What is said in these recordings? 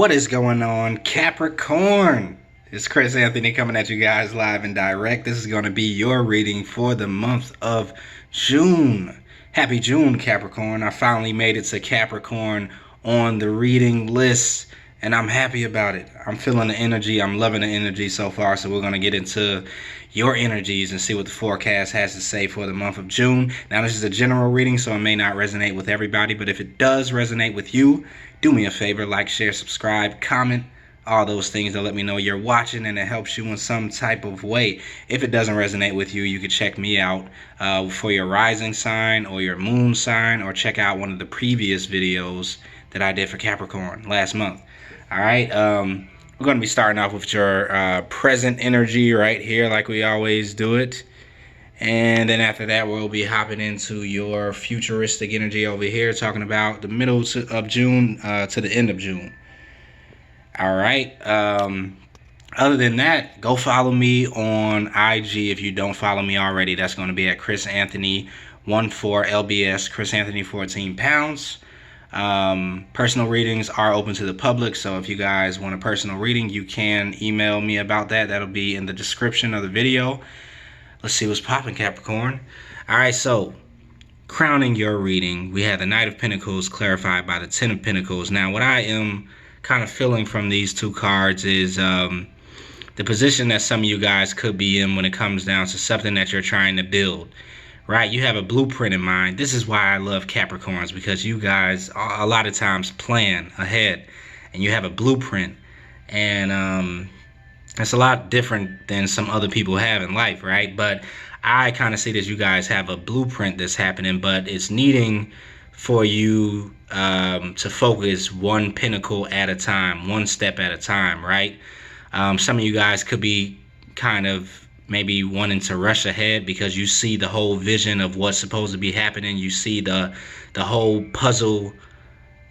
What is going on, Capricorn? It's Chris Anthony coming at you guys live and direct. This is going to be your reading for the month of June. Happy June, Capricorn. I finally made it to Capricorn on the reading list, and I'm happy about it. I'm feeling the energy. I'm loving the energy so far, so we're going to get into your energies and see what the forecast has to say for the month of June. Now, this is a general reading, so it may not resonate with everybody, but if it does resonate with you, do me a favor, like, share, subscribe, comment, all those things that let me know you're watching and it helps you in some type of way. If it doesn't resonate with you, you can check me out for your rising sign or your moon sign, or check out one of the previous videos that I did for Capricorn last month. All right, we're going to be starting off with your present energy right here like we always do it. And then after that, we'll be hopping into your futuristic energy over here, talking about the middle of June to the end of June. All right. Other than that, go follow me on IG if you don't follow me already. That's going to be at chrisanthony14lbs, Chris Anthony 14 pounds. Personal readings are open to the public, so if you guys want a personal reading, you can email me about that. That'll be in the description of the video. Let's see what's popping, Capricorn. All right, so crowning your reading, we had the Knight of Pentacles clarified by the Ten of Pentacles. Now, what I am kind of feeling from these two cards is the position that some of you guys could be in when it comes down to something that you're trying to build, right? You have a blueprint in mind. This is why I love Capricorns, because you guys a lot of times plan ahead and you have a blueprint, and it's a lot different than some other people have in life, right? But I kind of see that you guys have a blueprint that's happening, but it's needing for you to focus one pinnacle at a time, one step at a time, right? Some of you guys could be kind of maybe wanting to rush ahead because you see the whole vision of what's supposed to be happening. You see the whole puzzle,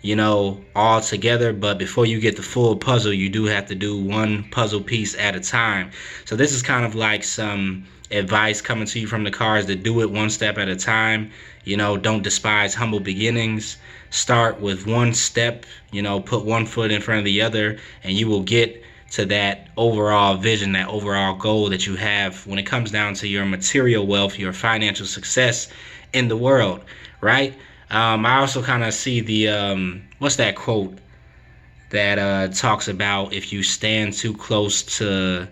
you know, all together, but before you get the full puzzle, you do have to do one puzzle piece at a time. So this is kind of like some advice coming to you from the cards, to do it one step at a time. You know, don't despise humble beginnings. Start with one step, you know, put one foot in front of the other, and you will get to that overall vision, that overall goal that you have when it comes down to your material wealth, your financial success in the world, right? I also kind of see the, what's that quote that talks about if you stand too close to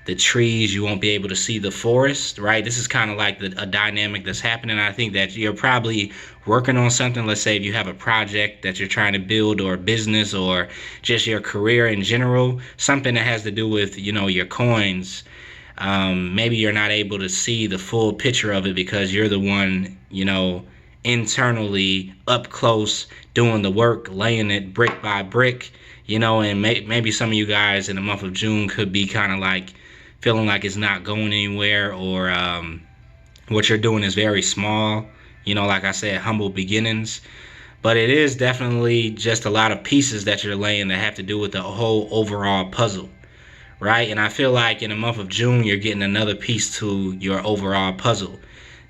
the trees, you won't be able to see the forest, right? This is kind of like a dynamic that's happening. I think that you're probably working on something. Let's say if you have a project that you're trying to build, or a business, or just your career in general, something that has to do with, you know, your coins. Maybe you're not able to see the full picture of it because you're the one, you know, internally up close doing the work, laying it brick by brick, you know. And maybe some of you guys in the month of June could be kind of like feeling like it's not going anywhere, or what you're doing is very small, you know, like I said, humble beginnings. But it is definitely just a lot of pieces that you're laying that have to do with the whole overall puzzle, right? And I feel like in the month of June, you're getting another piece to your overall puzzle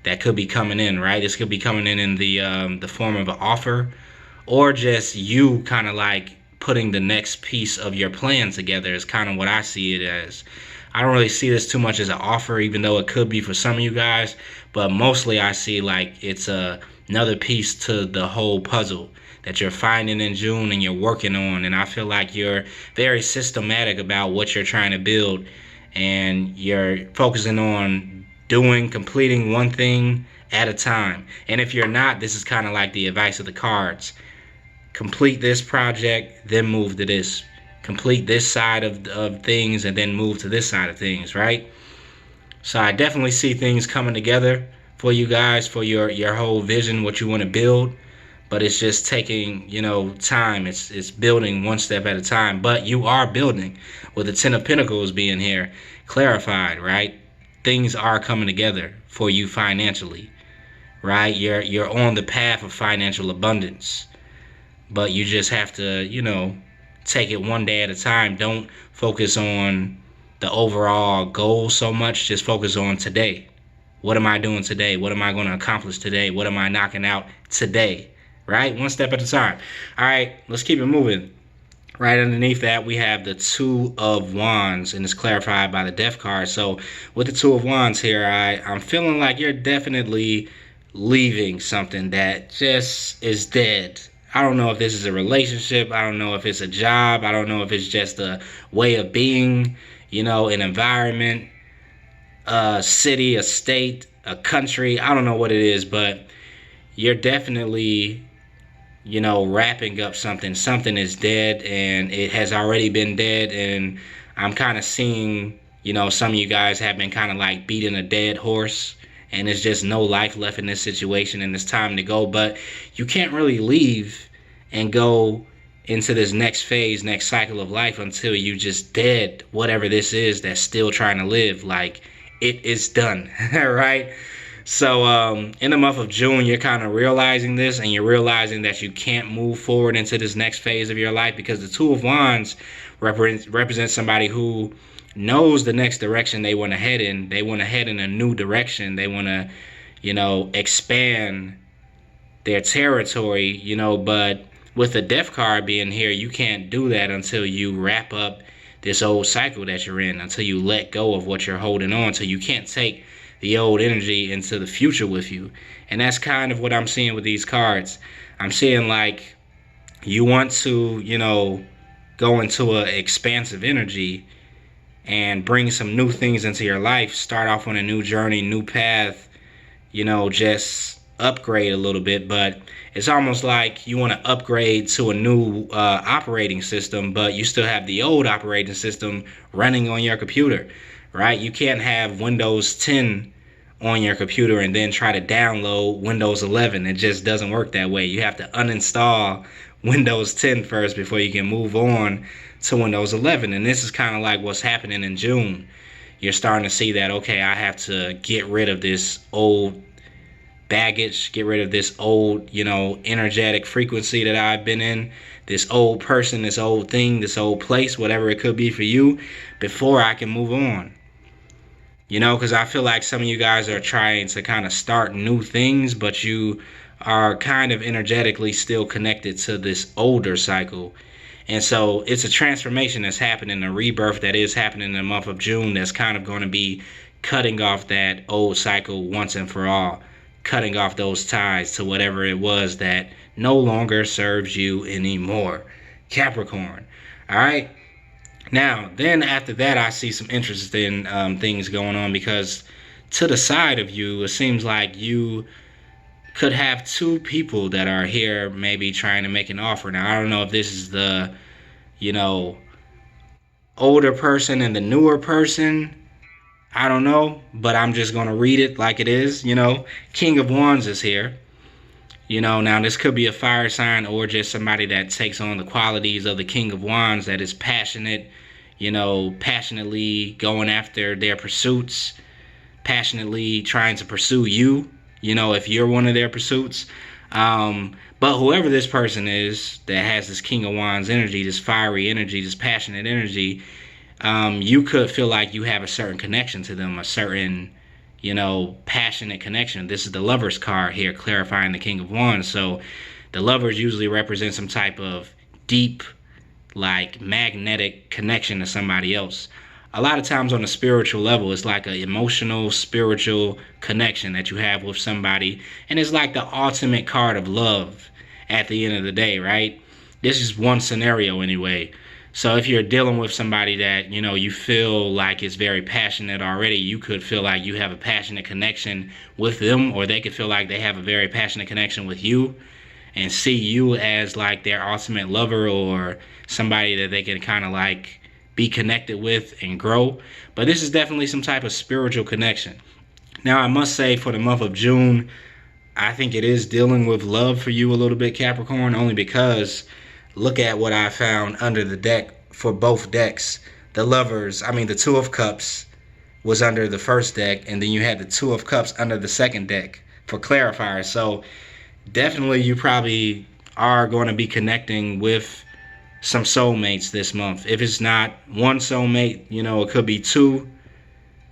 that could be coming in, right? This could be coming in the form of an offer, or just you kind of like putting the next piece of your plan together is kind of what I see it as. I don't really see this too much as an offer, even though it could be for some of you guys, but mostly I see like it's another piece to the whole puzzle that you're finding in June and you're working on. And I feel like you're very systematic about what you're trying to build, and you're focusing on completing one thing at a time. And if you're not, this is kind of like the advice of the cards. Complete this project, then move to this. Complete this side of things, and then move to this side of things, right? So I definitely see things coming together for you guys, for your whole vision, what you want to build. But it's just taking, you know, time. It's building one step at a time. But you are building, with the Ten of Pentacles being here clarified, right? Things are coming together for you financially, right? You're on the path of financial abundance, but you just have to, you know, take it one day at a time. Don't focus on the overall goal so much. Just focus on today. What am I doing today? What am I going to accomplish today? What am I knocking out today? Right? One step at a time. All right, let's keep it moving. Right underneath that, we have the Two of Wands, and it's clarified by the Death card. So with the Two of Wands here, I'm feeling like you're definitely leaving something that just is dead. I don't know if this is a relationship. I don't know if it's a job. I don't know if it's just a way of being, an environment, a city, a state, a country. I don't know what it is, but you're definitely wrapping up something. Something is dead, and it has already been dead, and I'm kind of seeing, some of you guys have been kind of like beating a dead horse, and there's just no life left in this situation, and it's time to go. But you can't really leave and go into this next phase, next cycle of life until you just dead whatever this is that's still trying to live. Like, it is done, right? So in the month of June, you're kind of realizing this, and you're realizing that you can't move forward into this next phase of your life, because the Two of Wands represents somebody who knows the next direction they want to head in. They want to head in a new direction. They want to, expand their territory, but with the Death card being here, you can't do that until you wrap up this old cycle that you're in, until you let go of what you're holding on to. You can't take the old energy into the future with you. And that's kind of what I'm seeing with these cards. I'm seeing like you want to, go into an expansive energy and bring some new things into your life, start off on a new journey, new path, just upgrade a little bit. But it's almost like you want to upgrade to a new operating system, but you still have the old operating system running on your computer, right? You can't have Windows 10 on your computer and then try to download Windows 11. It just doesn't work that way. You have to uninstall Windows 10 first before you can move on to Windows 11. And this is kind of like what's happening in June. You're starting to see that, okay, I have to get rid of this old baggage, get rid of this old, energetic frequency that I've been in, this old person, this old thing, this old place, whatever it could be for you, before I can move on. Because I feel like some of you guys are trying to kind of start new things, but you are kind of energetically still connected to this older cycle. And so it's a transformation that's happening, a rebirth that is happening in the month of June, that's kind of going to be cutting off that old cycle once and for all, cutting off those ties to whatever it was that no longer serves you anymore, Capricorn. All right. Now, then after that, I see some interesting things going on, because to the side of you, it seems like you could have two people that are here maybe trying to make an offer. Now, I don't know if this is the, older person and the newer person. I don't know, but I'm just going to read it like it is. King of Wands is here. Now this could be a fire sign, or just somebody that takes on the qualities of the King of Wands, that is passionate, passionately going after their pursuits, passionately trying to pursue you, if you're one of their pursuits. But whoever this person is that has this King of Wands energy, this fiery energy, this passionate energy, you could feel like you have a certain connection to them, a certain, passionate connection. This is the Lovers card here, clarifying the King of Wands. So the Lovers usually represent some type of deep, like magnetic connection to somebody else. A lot of times on a spiritual level, it's like an emotional, spiritual connection that you have with somebody. And it's like the ultimate card of love at the end of the day, right? This is one scenario anyway. So if you're dealing with somebody that, you feel like is very passionate already, you could feel like you have a passionate connection with them, or they could feel like they have a very passionate connection with you and see you as like their ultimate lover, or somebody that they can kind of like be connected with and grow. But this is definitely some type of spiritual connection. Now, I must say, for the month of June, I think it is dealing with love for you a little bit, Capricorn, only because look at what I found under the deck for both decks. The Two of Cups was under the first deck, and then you had the Two of Cups under the second deck for clarifiers. So definitely you probably are going to be connecting with some soulmates this month. If it's not one soulmate, it could be two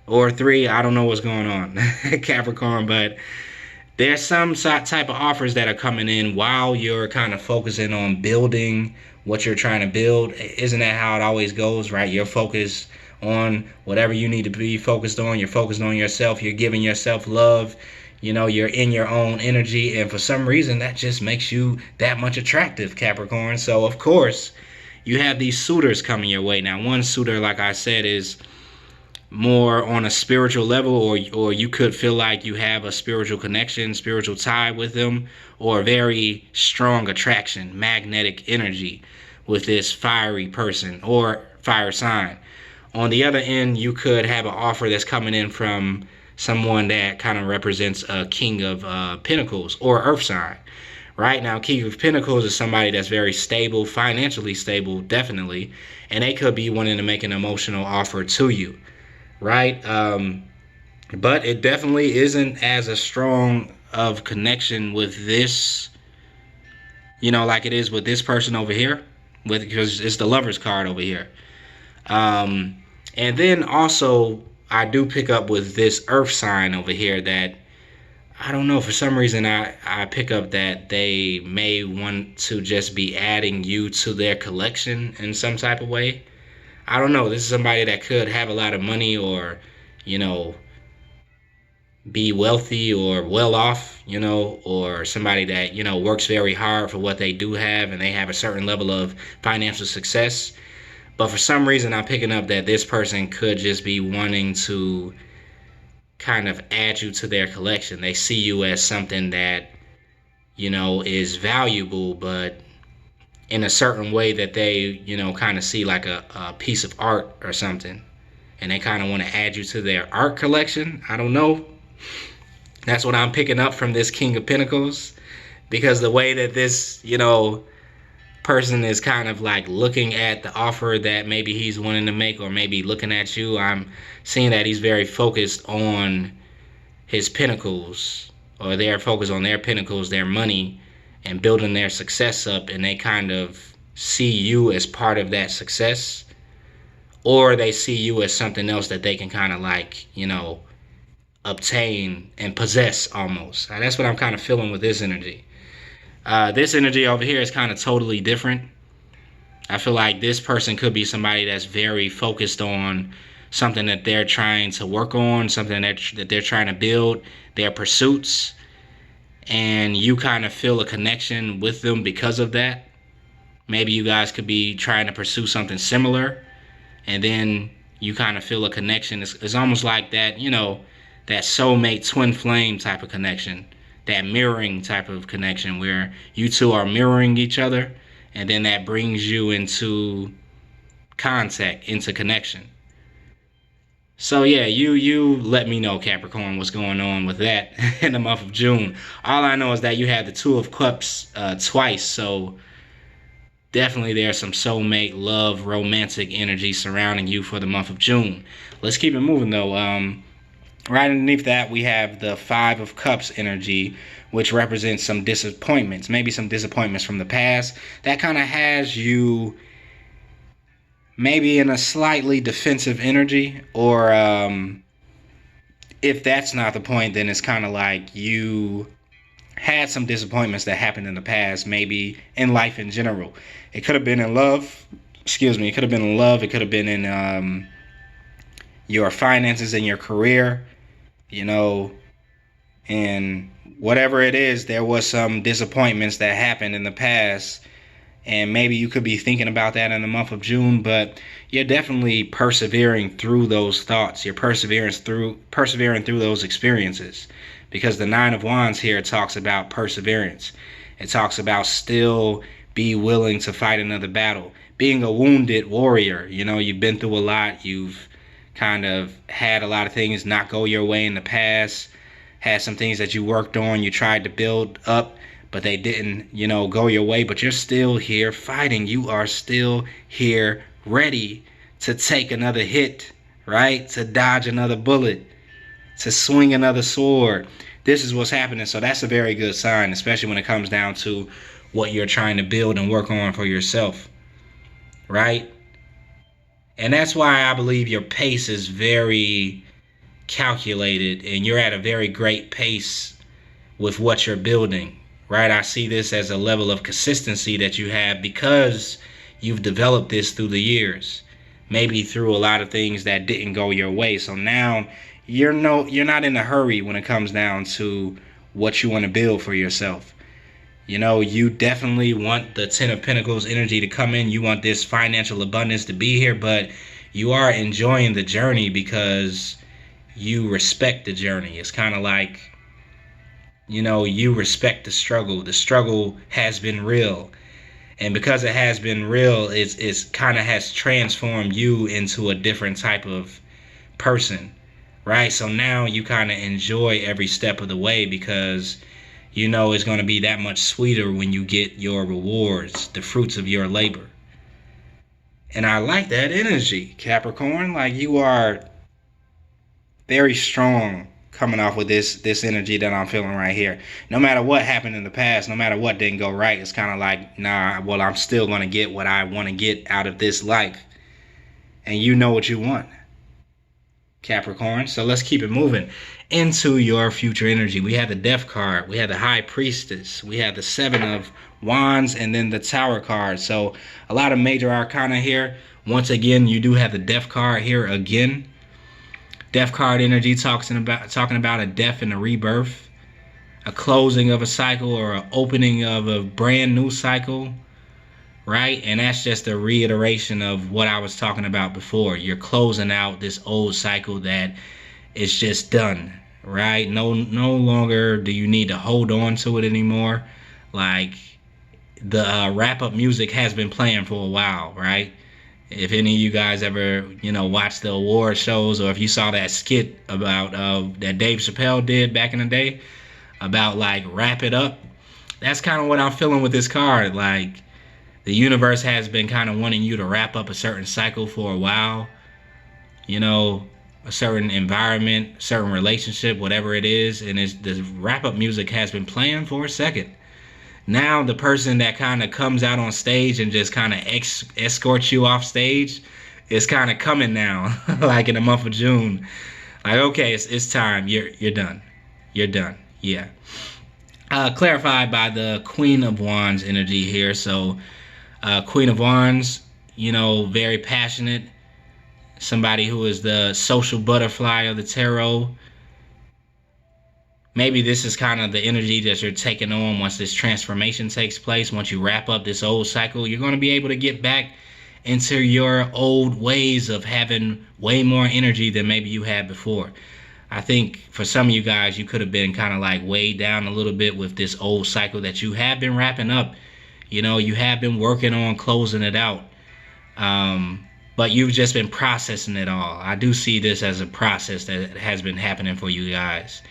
or three. I don't know what's going on, Capricorn, but there's some type of offers that are coming in while you're kind of focusing on building what you're trying to build. Isn't that how it always goes, right? You're focused on whatever you need to be focused on. You're focused on yourself. You're giving yourself love. You know, you're in your own energy, and for some reason that just makes you that much attractive, Capricorn. So of course you have these suitors coming your way. Now, one suitor, like I said, is more on a spiritual level, or you could feel like you have a spiritual connection, spiritual tie with them, or a very strong attraction, magnetic energy with this fiery person or fire sign. On the other end, you could have an offer that's coming in from someone that kind of represents a King of Pentacles or Earth sign. Right now, King of Pentacles is somebody that's very stable, financially stable, definitely, and they could be wanting to make an emotional offer to you, right? But it definitely isn't as a strong of connection with this, you know, like it is with this person over here, because it's the Lover's card over here. And then also, I do pick up with this Earth sign over here that, I don't know, for some reason I pick up that they may want to just be adding you to their collection in some type of way. I don't know. This is somebody that could have a lot of money, or, you know, be wealthy or well off, you know, or somebody that, you know, works very hard for what they do have, and they have a certain level of financial success. But for some reason, I'm picking up that this person could just be wanting to kind of add you to their collection. They see you as something that, you know, is valuable, but in a certain way that they, you know, kind of see like a piece of art or something. And they kind of want to add you to their art collection. I don't know. That's what I'm picking up from this King of Pentacles. Because the way that this, you know, person is kind of like looking at the offer that maybe he's wanting to make, or maybe looking at you, I'm seeing that he's very focused on his pentacles, or they're focused on their pentacles, their money, and building their success up, and they kind of see you as part of that success, or they see you as something else that they can kind of like, you know, obtain and possess almost. That's what I'm kind of feeling with this energy. This energy over here is kind of totally different. I feel like this person could be somebody that's very focused on something that they're trying to work on, something that they're trying to build, their pursuits, and you kind of feel a connection with them because of that. Maybe you guys could be trying to pursue something similar, and then you kind of feel a connection. It's almost like that, you know, that soulmate twin flame type of connection. That mirroring type of connection where you two are mirroring each other, and then that brings you into contact, into connection. So yeah, you let me know, Capricorn, what's going on with that in the month of June. All I know is that you had the Two of Cups twice, so definitely there's some soulmate, love, romantic energy surrounding you for the month of June. Let's keep it moving though. Right underneath that, we have the Five of Cups energy, which represents some disappointments, maybe some disappointments from the past. That kind of has you maybe in a slightly defensive energy, or if that's not the point, then it's kind of like you had some disappointments that happened in the past, maybe in life in general. It could have been in love. Excuse me. It could have been in love. It could have been in your finances and your career, you know, and whatever it is, there was some disappointments that happened in the past, and maybe you could be thinking about that in the month of June, but you're definitely persevering through those thoughts. You're persevering through those experiences, because the Nine of Wands here talks about perseverance. It talks about still be willing to fight another battle, being a wounded warrior. You know, you've been through a lot. You've kind of had a lot of things not go your way in the past, had some things that you worked on, you tried to build up, but they didn't, you know, go your way, but you're still here fighting. You are still here ready to take another hit, right? To dodge another bullet, to swing another sword. This is what's happening. So that's a very good sign, especially when it comes down to what you're trying to build and work on for yourself, right? And that's why I believe your pace is very calculated, and you're at a very great pace with what you're building, right? I see this as a level of consistency that you have because you've developed this through the years, maybe through a lot of things that didn't go your way. So now you're not in a hurry when it comes down to what you want to build for yourself. You know, you definitely want the Ten of Pentacles energy to come in. You want this financial abundance to be here, but you are enjoying the journey because you respect the journey. It's kind of like, you know, you respect the struggle. The struggle has been real. And because it has been real, it's kind of has transformed you into a different type of person, right? So now you kind of enjoy every step of the way because you know it's going to be that much sweeter when you get your rewards, the fruits of your labor. And I like that energy, Capricorn. Like, you are very strong coming off with this energy that I'm feeling right here. No matter what happened in the past, no matter what didn't go right, it's kind of like, nah, well, I'm still going to get what I want to get out of this life. And you know what you want, Capricorn. So let's keep it moving into your future energy. We have the Death card, we have the High Priestess, we have the Seven of Wands, and then the Tower card. So a lot of major arcana here. Once again, you do have the Death card here again. Death card energy talking about a death and a rebirth, a closing of a cycle or an opening of a brand new cycle, right? And that's just a reiteration of what I was talking about before. You're closing out this old cycle that is just done, right? No longer do you need to hold on to it anymore. Like, the wrap-up music has been playing for a while, right? If any of you guys ever, you know, watched the award shows, or if you saw that skit about that Dave Chappelle did back in the day about, like, wrap it up, that's kind of what I'm feeling with this card. Like, the universe has been kind of wanting you to wrap up a certain cycle for a while, you know, a certain environment, certain relationship, whatever it is, and the wrap-up music has been playing for a second. Now the person that kind of comes out on stage and just kind of escorts you off stage is kind of coming now, like in the month of June. Like, okay, it's time. You're done. You're done. Yeah. Clarified by the Queen of Wands energy here. So, Queen of Wands, you know, very passionate. Somebody who is the social butterfly of the tarot. Maybe this is kind of the energy that you're taking on once this transformation takes place. Once you wrap up this old cycle, you're going to be able to get back into your old ways of having way more energy than maybe you had before. I think for some of you guys, you could have been kind of like weighed down a little bit with this old cycle that you have been wrapping up. You know, you have been working on closing it out. But you've just been processing it all. I do see this as a process that has been happening for you guys.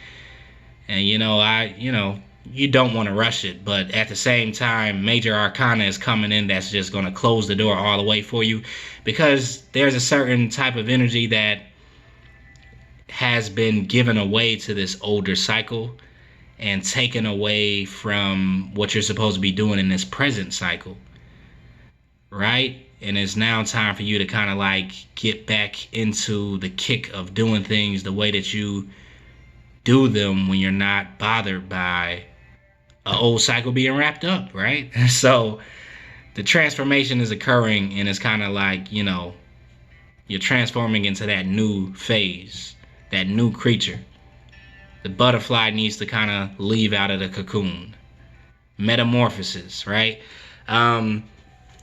And, you know, you don't want to rush it, but at the same time, major arcana is coming in that's just going to close the door all the way for you, because there's a certain type of energy that has been given away to this older cycle and taken away from what you're supposed to be doing in this present cycle, right? And it's now time for you to kind of like get back into the kick of doing things the way that you do them when you're not bothered by an old cycle being wrapped up, right? So the transformation is occurring, and it's kind of like, you know, you're transforming into that new phase, that new creature. The butterfly needs to kind of leave out of the cocoon. Metamorphosis, right?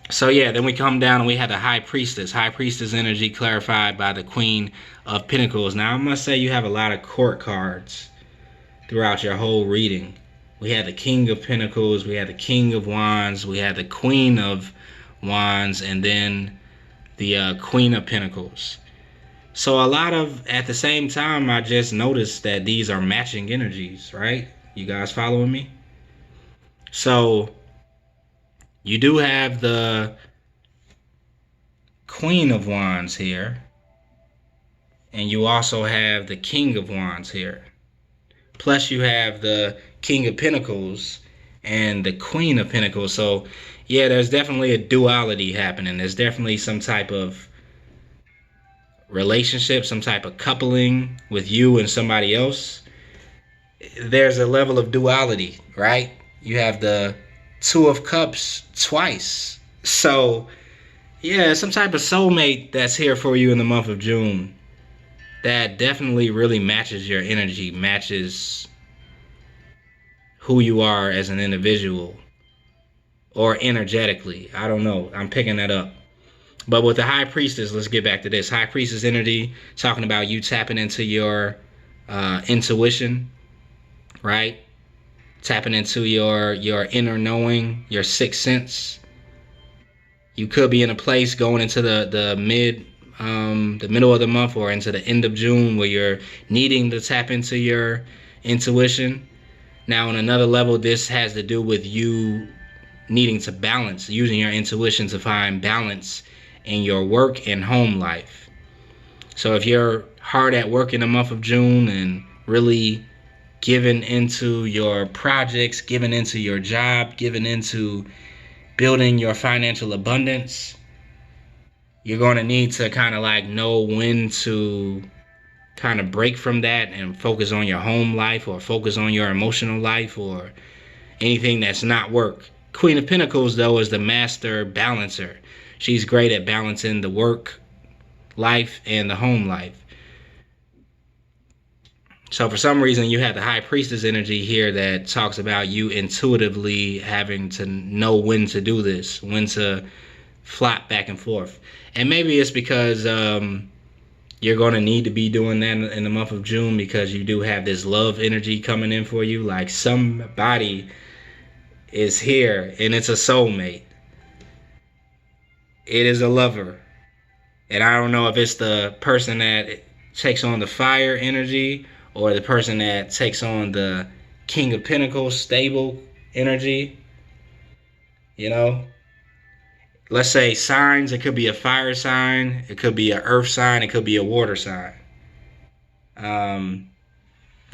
So yeah, then we come down and we have the High Priestess. High Priestess energy clarified by the Queen of Pentacles. Now, I must say you have a lot of court cards throughout your whole reading. We had the King of Pentacles, we had the King of Wands, we had the Queen of Wands, and then the Queen of Pentacles. So a lot of, at the same time, I just noticed that these are matching energies, right? You guys following me? So you do have the Queen of Wands here, and you also have the King of Wands here. Plus you have the King of Pentacles and the Queen of Pentacles. So yeah, there's definitely a duality happening. There's definitely some type of relationship, some type of coupling with you and somebody else. There's a level of duality, right? You have the Two of Cups twice. So, yeah, some type of soulmate that's here for you in the month of June. That definitely really matches your energy, matches who you are as an individual. Or energetically. I don't know. I'm picking that up. But with the High Priestess, let's get back to this. High Priestess energy, talking about you tapping into your intuition, right? Tapping into your inner knowing, your sixth sense. You could be in a place going into the middle of the month or into the end of June where you're needing to tap into your intuition. Now, on another level, this has to do with you needing to balance, using your intuition to find balance in your work and home life. So if you're hard at work in the month of June and really giving into your projects, giving into your job, giving into building your financial abundance, you're going to need to kind of like know when to kind of break from that and focus on your home life or focus on your emotional life or anything that's not work. Queen of Pentacles, though, is the master balancer. She's great at balancing the work life and the home life. So for some reason, you have the High Priestess energy here that talks about you intuitively having to know when to do this, when to flop back and forth. And maybe it's because you're going to need to be doing that in the month of June because you do have this love energy coming in for you. Like somebody is here and it's a soulmate. It is a lover. And I don't know if it's the person that takes on the fire energy or the person that takes on the King of Pentacles stable energy. You know? Let's say signs. It could be a fire sign. It could be an earth sign. It could be a water sign.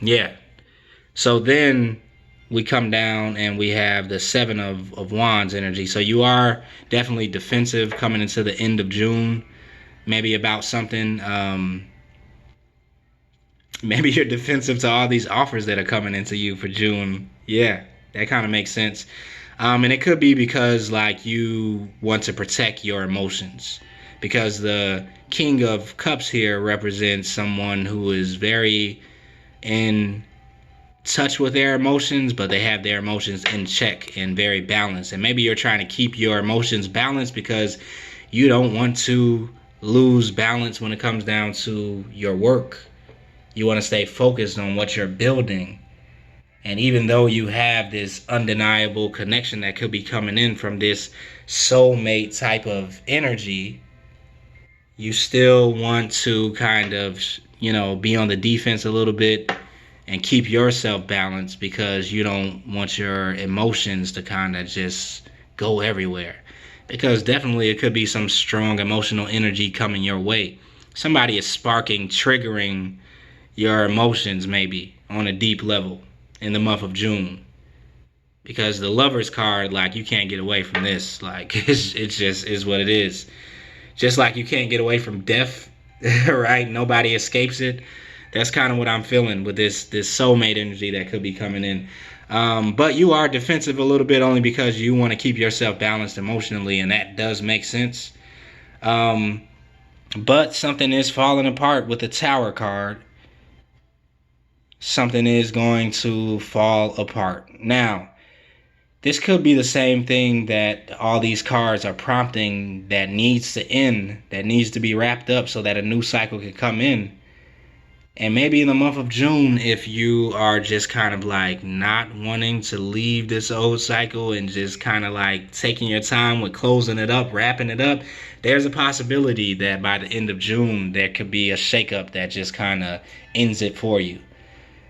Yeah. So then we come down and we have the Seven of Wands energy. So you are definitely defensive coming into the end of June. Maybe about something. Maybe you're defensive to all these offers that are coming into you for June. Yeah, that kind of makes sense. And it could be because like you want to protect your emotions. Because the King of Cups here represents someone who is very in touch with their emotions, but they have their emotions in check and very balanced. And maybe you're trying to keep your emotions balanced because you don't want to lose balance when it comes down to your work. You want to stay focused on what you're building. And even though you have this undeniable connection that could be coming in from this soulmate type of energy, you still want to kind of, be on the defense a little bit and keep yourself balanced because you don't want your emotions to kind of just go everywhere. Because definitely it could be some strong emotional energy coming your way. Somebody is sparking, triggering your emotions maybe on a deep level in the month of June. Because the Lover's card, like, you can't get away from this. Like, it just is what it is. Just like you can't get away from death, right? Nobody escapes it. That's kind of what I'm feeling with this soulmate energy that could be coming in. But you are defensive a little bit only because you want to keep yourself balanced emotionally, and that does make sense. But something is falling apart with the Tower card. Something is going to fall apart. Now, this could be the same thing that all these cards are prompting that needs to end, that needs to be wrapped up so that a new cycle can come in. And maybe in the month of June, if you are just kind of like not wanting to leave this old cycle and just kind of like taking your time with closing it up, wrapping it up, there's a possibility that by the end of June, there could be a shakeup that just kind of ends it for you.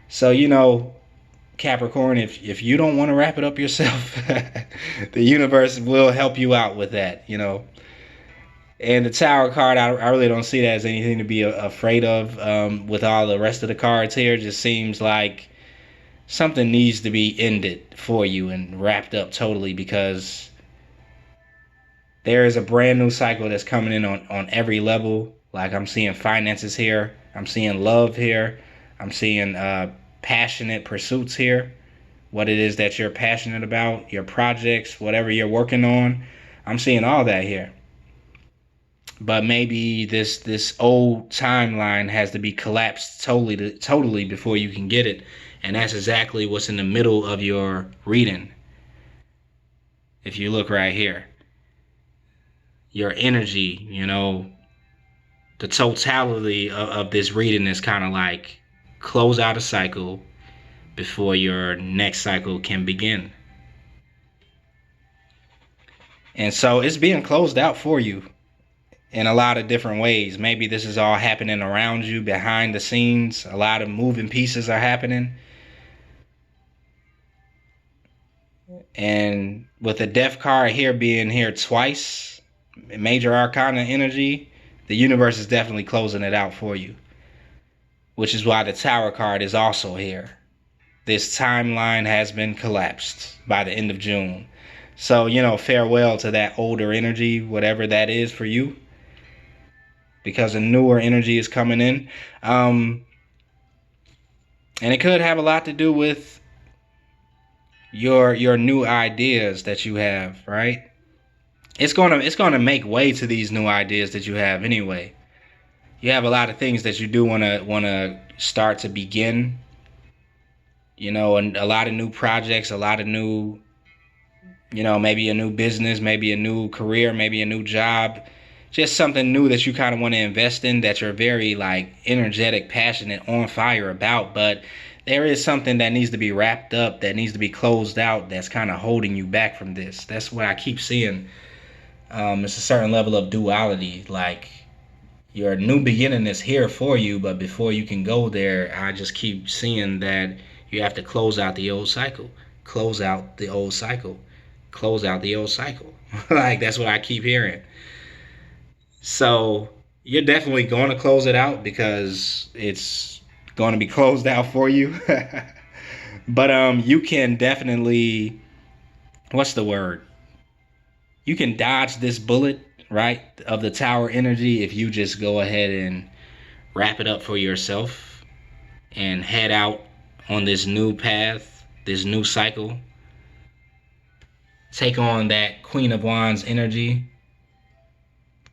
So, Capricorn, if you don't want to wrap it up yourself, the universe will help you out with that, And the Tower card, I really don't see that as anything to be afraid of. With all the rest of the cards here, it just seems like something needs to be ended for you and wrapped up totally because there is a brand new cycle that's coming in on every level. Like I'm seeing finances here. I'm seeing love here. I'm seeing passionate pursuits here. what it is that you're passionate about, your projects, whatever you're working on. I'm seeing all that here. But maybe this old timeline has to be collapsed totally before you can get it. And that's exactly what's in the middle of your reading. If you look right here, your energy, you know, the totality of this reading is kind of like close out a cycle before your next cycle can begin. And so it's being closed out for you in a lot of different ways. Maybe this is all happening around you behind the scenes. A lot of moving pieces are happening. And with the Death card here being here twice, major arcana energy, the universe is definitely closing it out for you. Which is why the Tower card is also here. This timeline has been collapsed by the end of June. So, you know, farewell to that older energy, whatever that is for you, because a newer energy is coming in. And it could have a lot to do with your new ideas that you have, right? It's gonna make way to these new ideas that you have anyway. You have a lot of things that you do wanna start to begin. You know, and a lot of new projects, a lot of new, you know, maybe a new business, maybe a new career, maybe a new job, just something new that you kind of want to invest in, that you're very like energetic, passionate, on fire about. But there is something that needs to be wrapped up, that needs to be closed out, that's kind of holding you back from this. That's what I keep seeing. It's a certain level of duality. Like, your new beginning is here for you, but before you can go there, I just keep seeing that you have to close out the old cycle. Close out the old cycle. Close out the old cycle. Like, that's what I keep hearing. So you're definitely going to close it out because it's going to be closed out for you. But you can definitely, what's the word? You can dodge this bullet, right, of the Tower energy if you just go ahead and wrap it up for yourself and head out on this new path, this new cycle. Take on that Queen of Wands energy.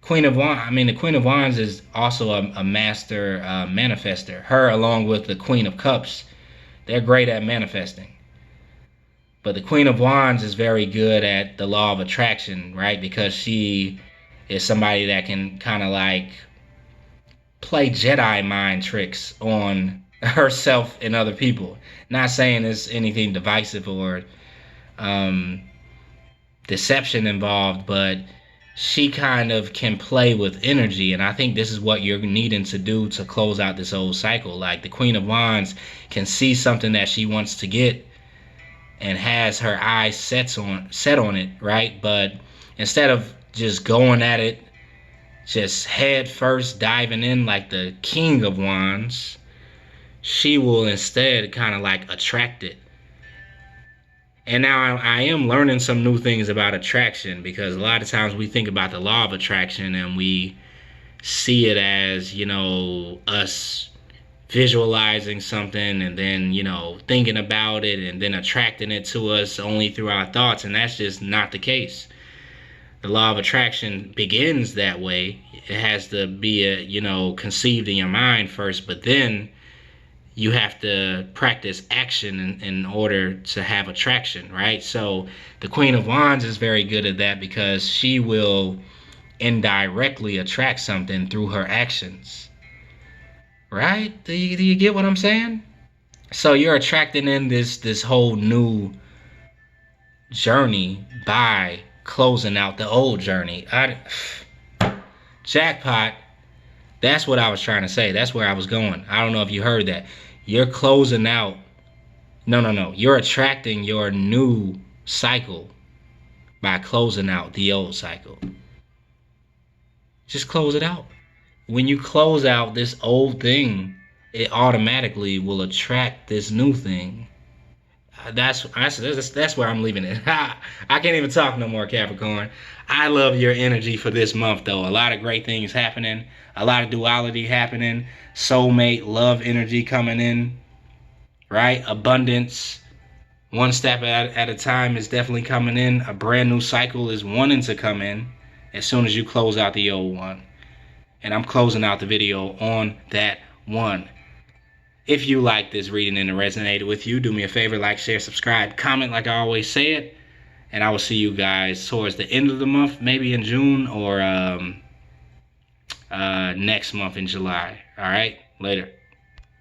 The Queen of Wands is also a master manifester. Her, along with the Queen of Cups, they're great at manifesting. But the Queen of Wands is very good at the law of attraction, right? Because she is somebody that can kind of like play Jedi mind tricks on herself and other people. Not saying there's anything divisive or deception involved, but she kind of can play with energy. And I think this is what you're needing to do to close out this old cycle. Like, the Queen of Wands can see something that she wants to get and has her eyes set on it, right? But instead of just going at it, just head first, diving in like the King of Wands, she will instead kind of like attract it. And now I am learning some new things about attraction, because a lot of times we think about the law of attraction and we see it as, you know, us visualizing something and then, you know, thinking about it and then attracting it to us only through our thoughts. And that's just not the case. The law of attraction begins that way. It has to be, you know, conceived in your mind first, but then you have to practice action in order to have attraction, right? So the Queen of Wands is very good at that, because she will indirectly attract something through her actions, right? Do you get what I'm saying? So you're attracting in this whole new journey by closing out the old journey. Jackpot. That's what I was trying to say. That's where I was going. I don't know if you heard that. You're closing out. No. You're attracting your new cycle by closing out the old cycle. Just close it out. When you close out this old thing, it automatically will attract this new thing. That's where I'm leaving it. I can't even talk no more, Capricorn. I love your energy for this month, though. A lot of great things happening. A lot of duality happening. Soulmate, love energy coming in. Right? Abundance. One step at a time is definitely coming in. A brand new cycle is wanting to come in as soon as you close out the old one. And I'm closing out the video on that one. If you like this reading and it resonated with you, do me a favor, like, share, subscribe, comment like I always say it. And I will see you guys towards the end of the month, maybe in June, or next month in July. All right? Later.